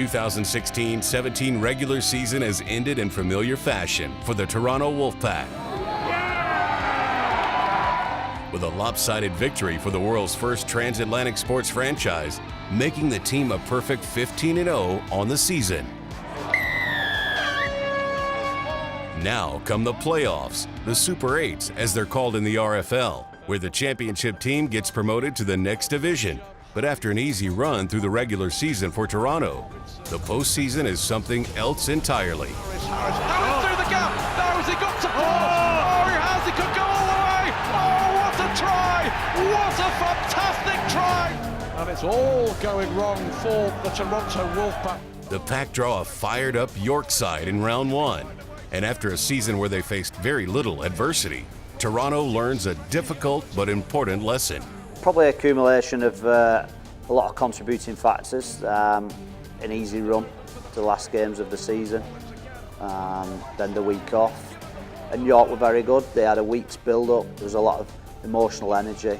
2016-17 regular season has ended in familiar fashion for the Toronto Wolfpack. With a lopsided victory for the world's first transatlantic sports franchise, making the team a perfect 15-0 on the season. Now come the playoffs, the Super 8s as they're called in the RFL, where the championship team gets promoted to the next division. But after an easy run through the regular season for Toronto, the postseason is something else entirely. Harris through the gap. Now has he got to cross? Oh, he has. He could go all the way. Oh, what a try! What a fantastic try! And it's all going wrong for the Toronto Wolfpack. The Pack draw a fired-up Yorkside in round one. And after a season where they faced very little adversity, Toronto learns a difficult but important lesson. Probably accumulation of a lot of contributing factors. An easy run to the last games of the season, then the week off. And York were very good. They had a week's build-up. There was a lot of emotional energy,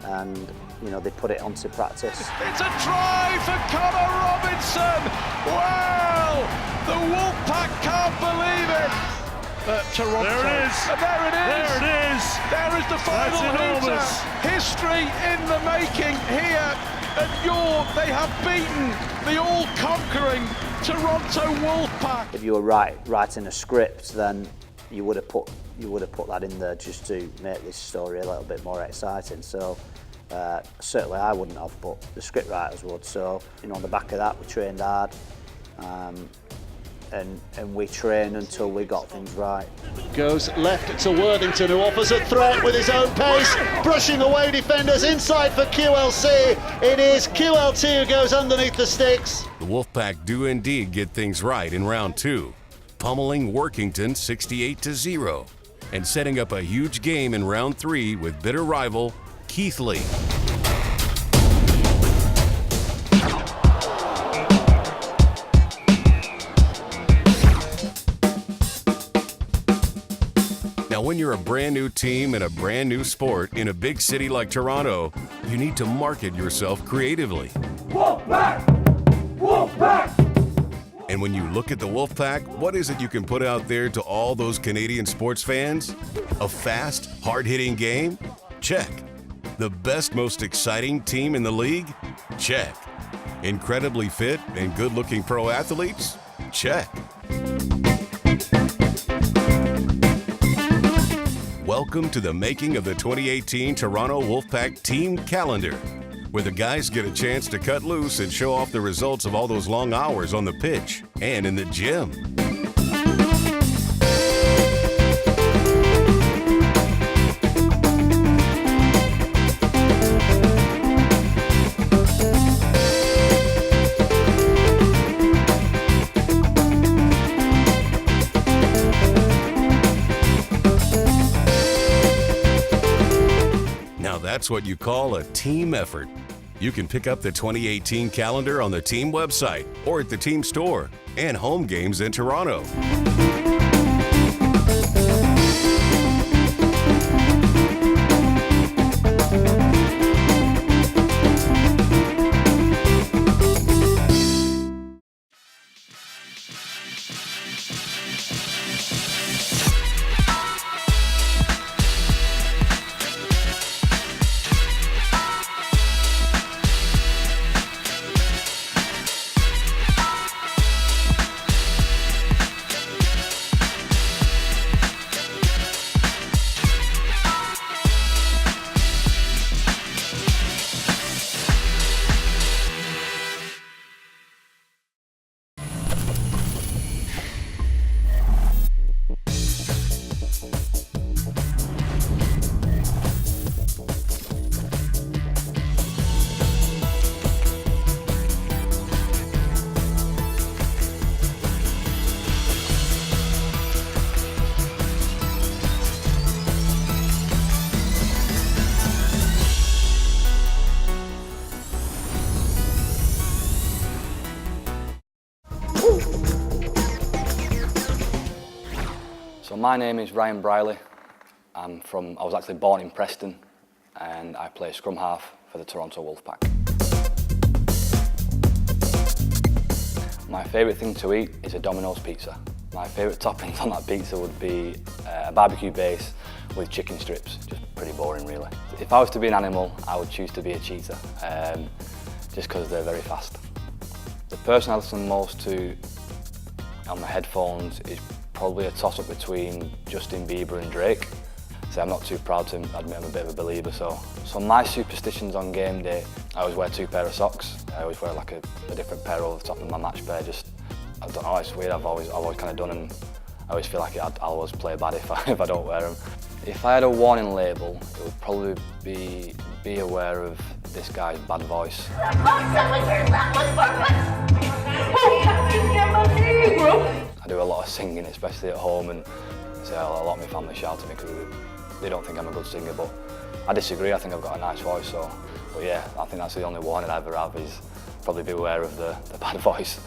and you know they put it onto practice. It's a try for Connor Robinson. Wow! The Wolfpack can't believe it. Toronto. There it is. And there it is. There it is. There is the final hooter. History in the making here at York. They have beaten the all-conquering Toronto Wolfpack. If you were writing a script, then you would have put that in there just to make this story a little bit more exciting. So certainly I wouldn't have, but the script writers would. So you know, on the back of that, we trained hard. And we trained until we got things right. Goes left to Worthington, who offers a threat with his own pace, brushing away defenders inside for QLC. It is QLT who goes underneath the sticks. The Wolfpack do indeed get things right in round two, pummeling Workington 68-0, and setting up a huge game in round three with bitter rival Keighley. Now, when you're a brand new team and a brand new sport in a big city like Toronto, you need to market yourself creatively. Wolfpack! Wolfpack! And when you look at the Wolfpack, what is it you can put out there to all those Canadian sports fans? A fast, hard-hitting game? Check. The best, most exciting team in the league? Check. Incredibly fit and good-looking pro athletes? Check. Welcome to the making of the 2018 Toronto Wolfpack team calendar, where the guys get a chance to cut loose and show off the results of all those long hours on the pitch and in the gym. That's what you call a team effort. You can pick up the 2018 calendar on the team website or at the team store and home games in Toronto. So my name is Ryan Brierley. I was actually born in Preston, and I play scrum half for the Toronto Wolfpack. My favourite thing to eat is a Domino's pizza. My favourite toppings on that pizza would be a barbecue base with chicken strips. Just pretty boring, really. If I was to be an animal, I would choose to be a cheetah, just because they're very fast. The person I listen most to on my headphones is probably a toss-up between Justin Bieber and Drake. So I'm not too proud to admit I'm a bit of a believer. So my superstitions on game day, I always wear 2 pairs of socks. I always wear like a different pair over the top of my match pair. I don't know, it's weird, I've always kind of done them. I always feel like I'll always play bad if I don't wear them. If I had a warning label, it would probably be aware of this guy's bad voice. I do a lot of singing, especially at home, and so a lot of my family shout at me because they don't think I'm a good singer, but I disagree. I think I've got a nice voice, but yeah, I think that's the only warning I ever have, is probably be aware of the bad voice.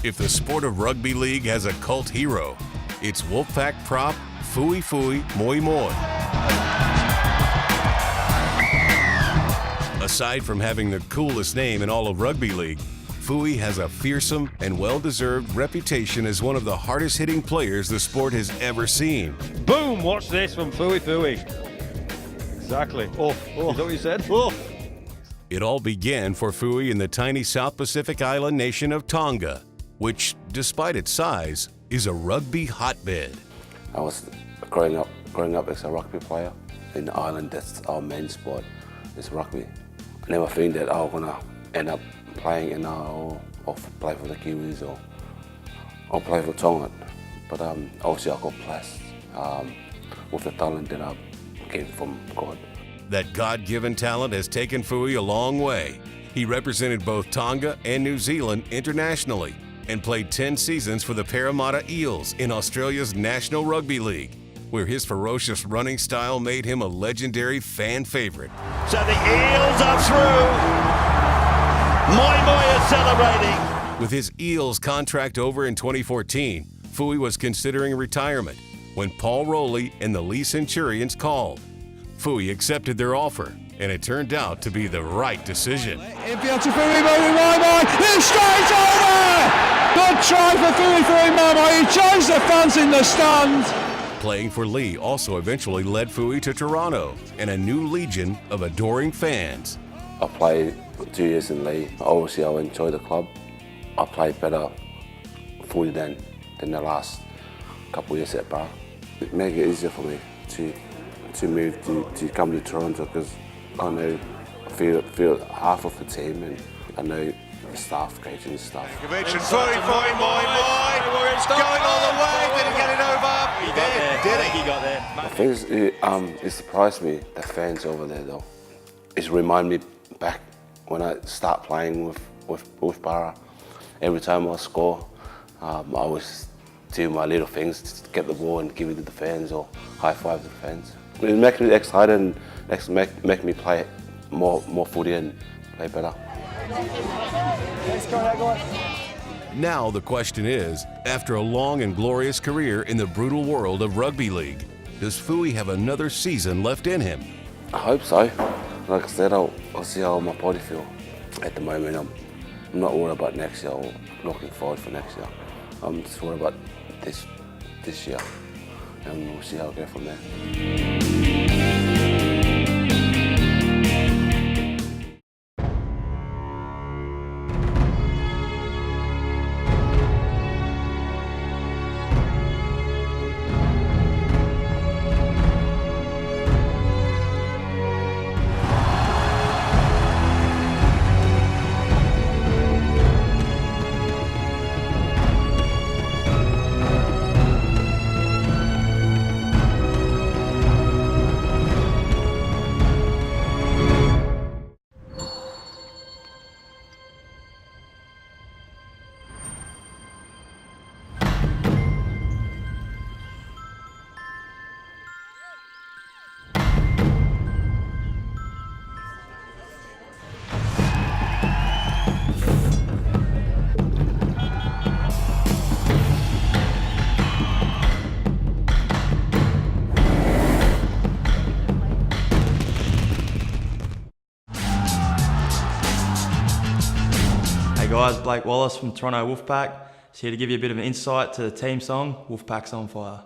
If the sport of rugby league has a cult hero, it's Wolfpack prop Fuifui Moimoi. Aside from having the coolest name in all of rugby league, Fui has a fearsome and well-deserved reputation as one of the hardest-hitting players the sport has ever seen. Boom! Watch this from Fuifui. Exactly. Oh, is that what you said? Oh. It all began for Fui in the tiny South Pacific island nation of Tonga, which, despite its size, is a rugby hotbed. I was growing up as a rugby player in the island. That's our main sport, is rugby. I never think that I was gonna end up playing in or play for the Kiwis or play for Tonga. But obviously I got blessed with the talent that I came from God. That God-given talent has taken Fui a long way. He represented both Tonga and New Zealand internationally and played 10 seasons for the Parramatta Eels in Australia's National Rugby League, where his ferocious running style made him a legendary fan favorite. So the Eels are through. Moimoi is celebrating. With his Eels contract over in 2014, Fui was considering retirement when Paul Rowley and the Lee Centurions called. Fui accepted their offer, and it turned out to be the right decision. In field to Fuifui Moimoi, he's straight over! Good try for Fuifui Moimoi, he joins the fans in the stands. Playing for Lee also eventually led Fui to Toronto and a new legion of adoring fans. I played 2 years in Lee. Obviously I enjoyed the club. I played better fully than the last couple of years at Bar. It made it easier for me to move to come to Toronto, because I know feel half of the team, and I know the staff, coaching staff. Fuifui Moimoi, it's going all the way. Did he get it over? He did. He got there. I think it surprised me, the fans over there though. It reminded me back when I start playing with Barra. Every time I score, I always do my little things to get the ball and give it to the fans or high five the fans. It makes me excited and make me play more footy and play better. Now the question is, after a long and glorious career in the brutal world of rugby league, does Fui have another season left in him? I hope so. Like I said, I'll see how my body feels. At the moment, I'm not worried about next year or looking forward for next year. I'm just worried about this year, and we'll see how I go from there. guys, Blake Wallace from Toronto Wolfpack. Just here to give you a bit of an insight to the team song, Wolfpack's on Fire.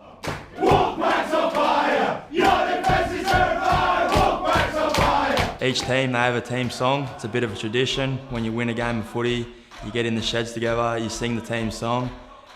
Wolfpack's on fire! Your defence is terrified! Wolfpack's on fire! Each team, they have a team song. It's a bit of a tradition. When you win a game of footy, you get in the sheds together, you sing the team song.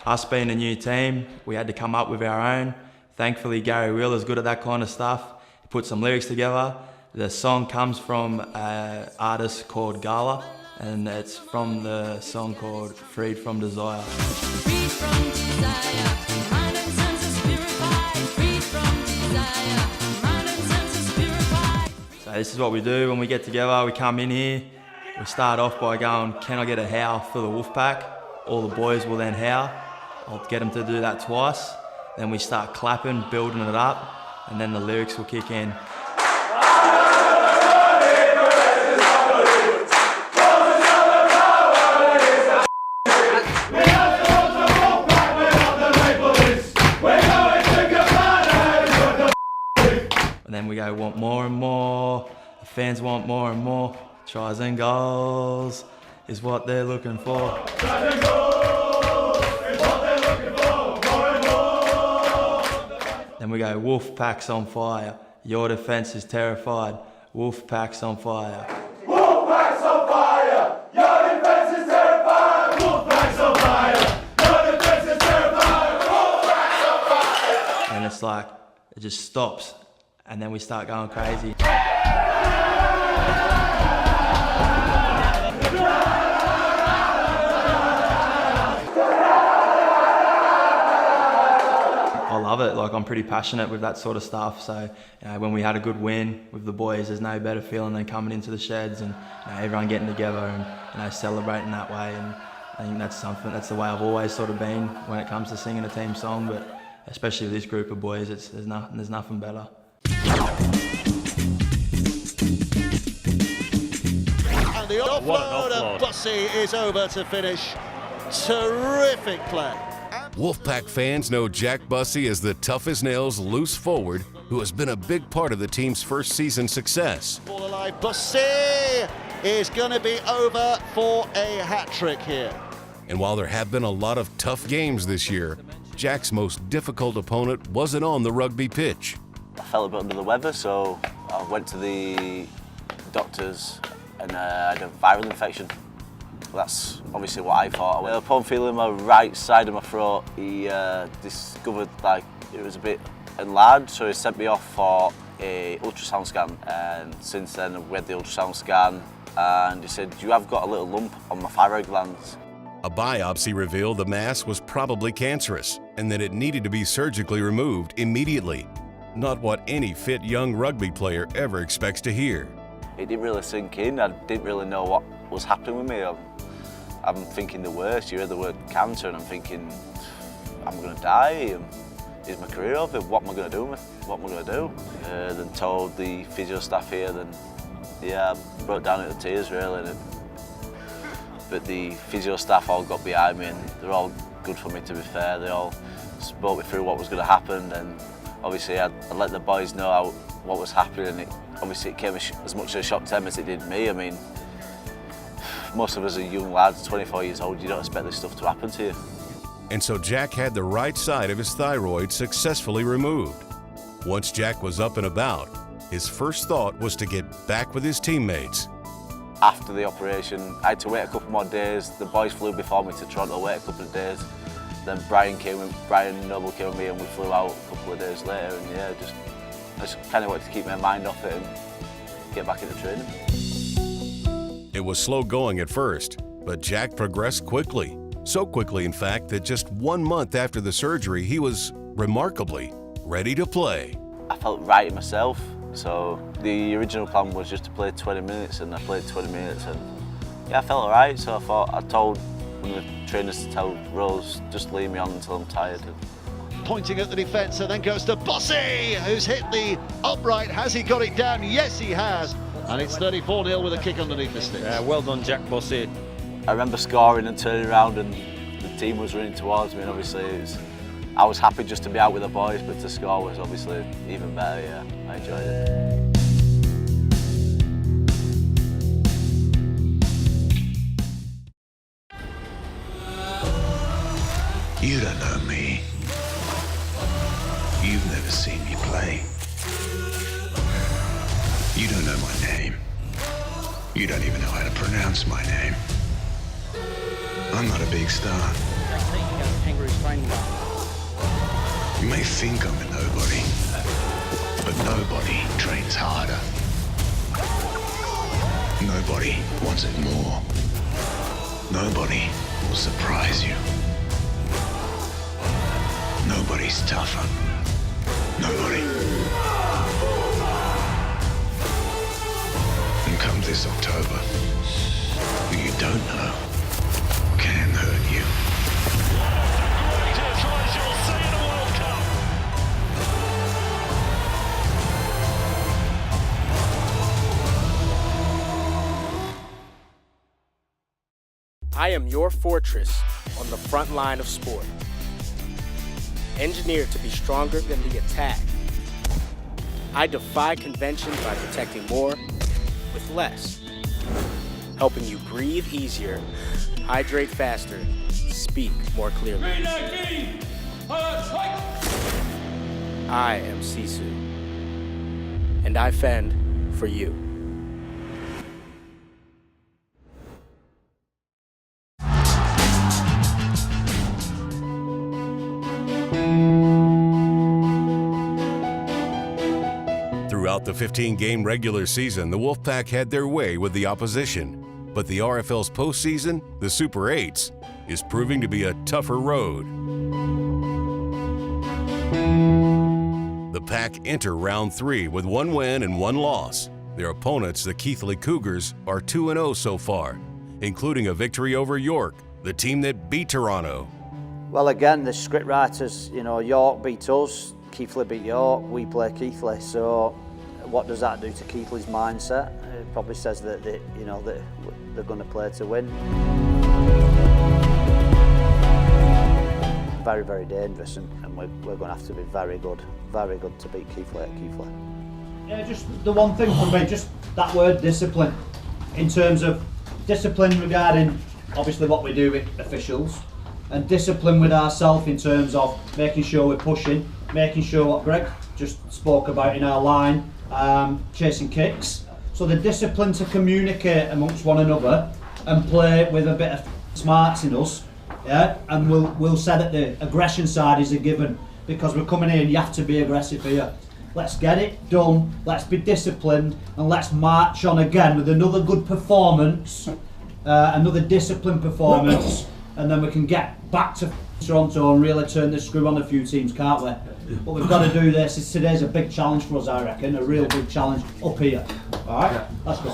Us being a new team, we had to come up with our own. Thankfully, Gary Wheeler's good at that kind of stuff. He put some lyrics together. The song comes from an artist called Gala, and it's from the song called Freed from Desire. Freed from desire, mind and senses purified. Freed from desire, mind and senses purified. So this is what we do when we get together. We come in here, we start off by going, can I get a howl for the Wolfpack? All the boys will then howl. I'll get them to do that twice. Then we start clapping, building it up, and then the lyrics will kick in. And then we go, want more and more. The fans want more and more. Tries and goals is what they're looking for. Tries and goals is what they're looking for. More and more. Then we go, Wolfpack's on fire. Your defence is terrified. Wolfpack's on fire. Wolfpack's on fire! Your defence is terrified! Wolfpack's on fire! Your defence is terrified! Wolfpack's on fire! And it's like, it just stops. And then we start going crazy. I love it. Like, I'm pretty passionate with that sort of stuff. So, when we had a good win with the boys, there's no better feeling than coming into the sheds and everyone getting together and celebrating that way. And I think that's the way I've always sort of been when it comes to singing a team song. But especially with this group of boys, there's nothing better. And the offload of Bussey is over to finish. Terrific play. Wolfpack fans know Jack Bussey as the tough-as-nails loose forward who has been a big part of the team's first season success. Ball alive, Bussey is going to be over for a hat-trick here. And while there have been a lot of tough games this year, Jack's most difficult opponent wasn't on the rugby pitch. I felt a bit under the weather, so I went to the doctors and I had a viral infection. That's obviously what I thought. Upon feeling my right side of my throat, he discovered like it was a bit enlarged, so he sent me off for a ultrasound scan. And since then, we had the ultrasound scan, and he said, "You have got a little lump on my thyroid glands." A biopsy revealed the mass was probably cancerous and that it needed to be surgically removed immediately. Not what any fit young rugby player ever expects to hear. It didn't really sink in. I didn't really know what was happening with me. I'm thinking the worst. You hear the word cancer and I'm thinking, I'm going to die. Is my career over? What am I going to do? What am I going to do? Then told the physio staff here, then yeah, I broke down into tears really. But the physio staff all got behind me and they're all good for me, to be fair. They all spoke me through what was going to happen, and obviously I let the boys know what was happening. Obviously it came as much of a shock to them as it did me. I mean, most of us are young lads, 24 years old, you don't expect this stuff to happen to you. And so Jack had the right side of his thyroid successfully removed. Once Jack was up and about, his first thought was to get back with his teammates. After the operation, I had to wait a couple more days. The boys flew before me to Toronto, wait a couple of days. Then Brian Noble came with me and we flew out a couple of days later, and yeah, I just kind of wanted to keep my mind off it and get back into training. It was slow going at first, but Jack progressed quickly. So quickly, in fact, that just 1 month after the surgery, he was remarkably ready to play. I felt right in myself, so the original plan was just to play 20 minutes, and I played 20 minutes, and yeah, I felt all right. So I told one of the trainers to tell Rose, just leave me on until I'm tired. Pointing at the defence, and then goes to Bussey, who's hit the upright. Has he got it down? Yes, he has. And it's 34-0 with a kick underneath the sticks. Yeah, well done, Jack Bussey. I remember scoring and turning around and the team was running towards me, and obviously I was happy just to be out with the boys, but to score was obviously even better. Yeah, I enjoyed it. You don't know me. You've never seen me play. You don't know my name. You don't even know how to pronounce my name. I'm not a big star. You may think I'm a nobody, but nobody trains harder. Nobody wants it more. Nobody will surprise you. Nobody's tougher. Nobody. And come this October, who you don't know can hurt you. I am your fortress on the front line of sport. Engineered to be stronger than the attack. I defy convention by protecting more with less. Helping you breathe easier, hydrate faster, speak more clearly. I am Sisu, and I fend for you. Throughout the 15-game regular season, the Wolfpack had their way with the opposition. But the RFL's postseason, the Super 8s, is proving to be a tougher road. The Pack enter round 3 with 1 win and 1 loss. Their opponents, the Keighley Cougars, are 2-0 so far, including a victory over York, the team that beat Toronto. Well, again, the script writers, you know, York beat us, Keighley beat York, we play Keighley. So what does that do to Keighley's mindset? It probably says that that they're going to play to win. Very, very dangerous, and we're going to have to be very good to beat Keighley at Keighley. Yeah, just the one thing from me, just that word discipline. In terms of discipline regarding obviously what we do with officials, and discipline with ourselves in terms of making sure we're pushing, making sure what Greg just spoke about in our line, chasing kicks. So the discipline to communicate amongst one another and play with a bit of smarts in us, yeah. And we'll say that the aggression side is a given because we're coming here and you have to be aggressive here. Let's get it done. Let's be disciplined and let's march on again with another good performance, another disciplined performance, and then we can get back to Toronto and really turn the screw on a few teams, can't we? But we've got to do this. Today's a big challenge for us, I reckon, a real big challenge up here. All right, let's go.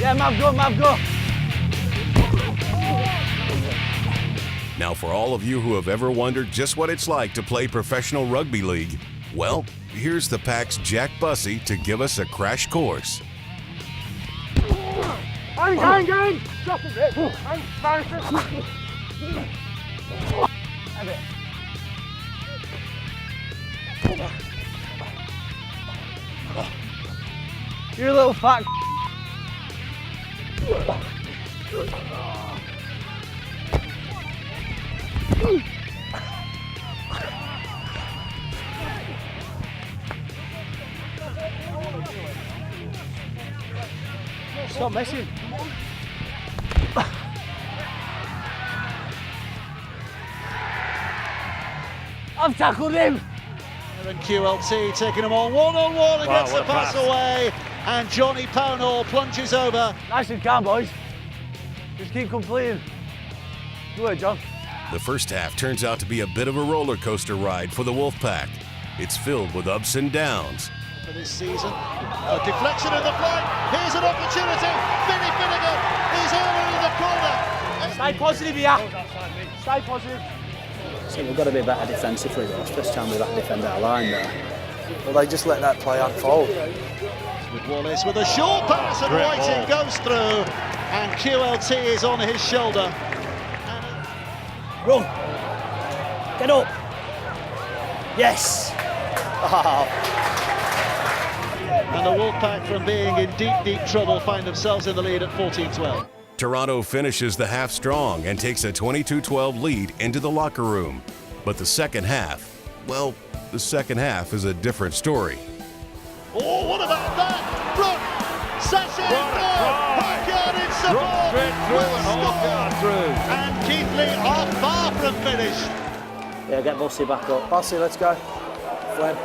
Yeah, Mav, go. Now, for all of you who have ever wondered just what it's like to play professional rugby league, well, here's the Pack's Jack Bussey to give us a crash course. Hang! Stop it! You're a little fat. Stop messing. I've tackled him. And QLT taking them on one-on-one and gets the pass away. And Johnny Pownall plunges over. Nice and calm, boys. Just keep completing. Good work, John. The first half turns out to be a bit of a roller coaster ride for the Wolfpack. It's filled with ups and downs. For this season, a deflection in the flight. Here's an opportunity. Vinny Finnegan is over in the corner. Stay positive here. Stay positive. So we've got to be better defensively though. First time we've had to defend our line there. Well, they just let that play unfold. With Wallace with a short pass and Whiting goes through and QLT is on his shoulder. Run! Get up! Yes! Oh. And the Wolfpack, from being in deep trouble, find themselves in the lead at 14-12. Toronto finishes the half strong and takes a 22-12 lead into the locker room. But the second half, well, the second half is a different story. Oh, what about that? Brook, sachet through, Hawkard in support, will score, and Keithley are far from finished. Yeah, get Bussey back up. Bussey, let's go. Flem.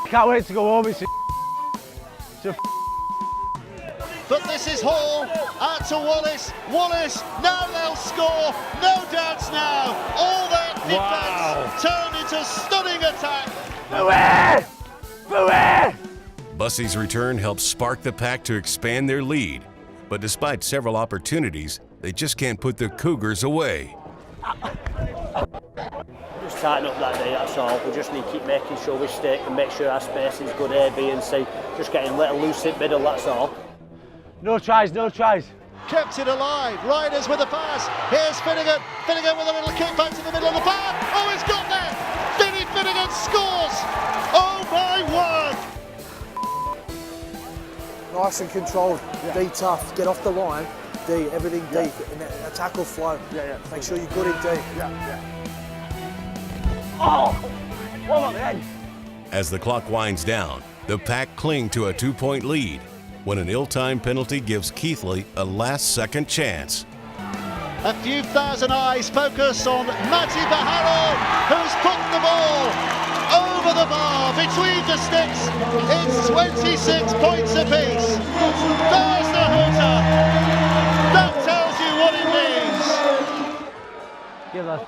Can't wait to go home. It's But this is Hall, out to Wallace, Wallace, now they'll score, no doubts now, all that defence turned into stunning attack. Bussey's return helps spark the Pack to expand their lead, but despite several opportunities, they just can't put the Cougars away. Just tighten up that day, that's all. We just need to keep making sure we stick and make sure our spacing's good A, B and C. Just getting a little loose in middle, that's all. no tries, no tries. Kept it alive, Riders with a pass, here's Finnegan, Finnegan with a little kick back to the middle of the park, oh he's got there, Vinnie Finnegan scores, oh my word! Nice and controlled, be tough, get off the line, D, everything deep, and a tackle flow. Make sure you're good in D. Oh, what about the end? As the clock winds down, the Pack cling to a 2-point lead when an ill-timed penalty gives Keithley a last-second chance. A few thousand eyes focus on Matty Baharo, who's put the ball over the bar, between the sticks. It's 26 points apiece. There's the hooter. That tells you what it means. Give us.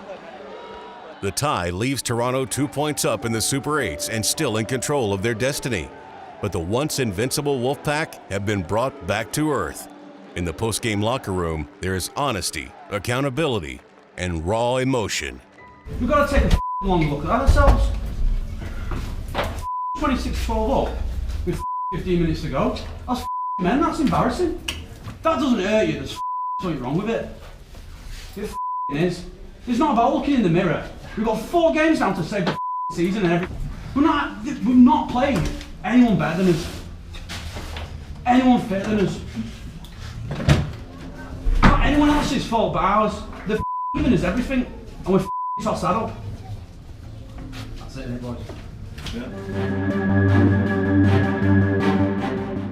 The tie leaves Toronto 2 points up in the Super 8s and still in control of their destiny. But the once invincible Wolfpack have been brought back to earth. In the post-game locker room, there is honesty, accountability, and raw emotion. We've got to take a long look at ourselves. 26-12 up with 15 minutes to go. That's men, that's embarrassing. That doesn't hurt you, there's something wrong with it. It is. It's not about looking in the mirror. We've got 4 games down to save the season and everything. We've not played anyone better than us. Anyone fitter than us. Not anyone else's fault but ours. They're giving us everything and we're tossed that up. That's it, innit, boys?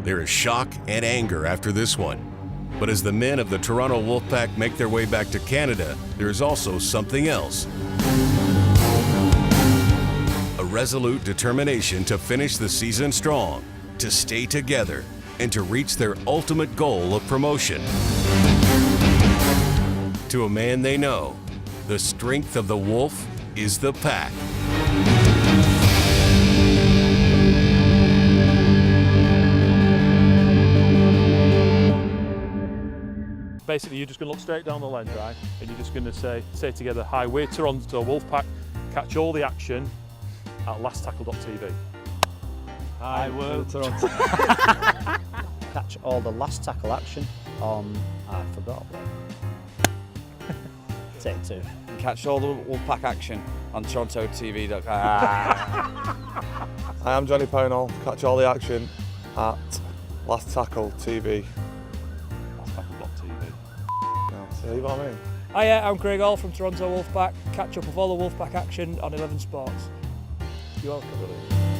There is shock and anger after this one. But as the men of the Toronto Wolfpack make their way back to Canada, there is also something else. A resolute determination to finish the season strong, to stay together, and to reach their ultimate goal of promotion. To a man they know, the strength of the Wolf is the Pack. Basically, you're just going to look straight down the lens, right? And you're just going to say together, hi, we're Toronto Wolfpack. Catch all the action at lasttackle.tv. Hi, we're Toronto. Catch all the last tackle action on, I forgot. Take 2. And catch all the Wolfpack action on torontotv.com. Hi, I'm Johnny Pownall. Catch all the action at Last Tackle TV. See what I mean? Hiya, I'm Craig Hall from Toronto Wolfpack. Catch up with all the Wolfpack action on 11 Sports. You're welcome.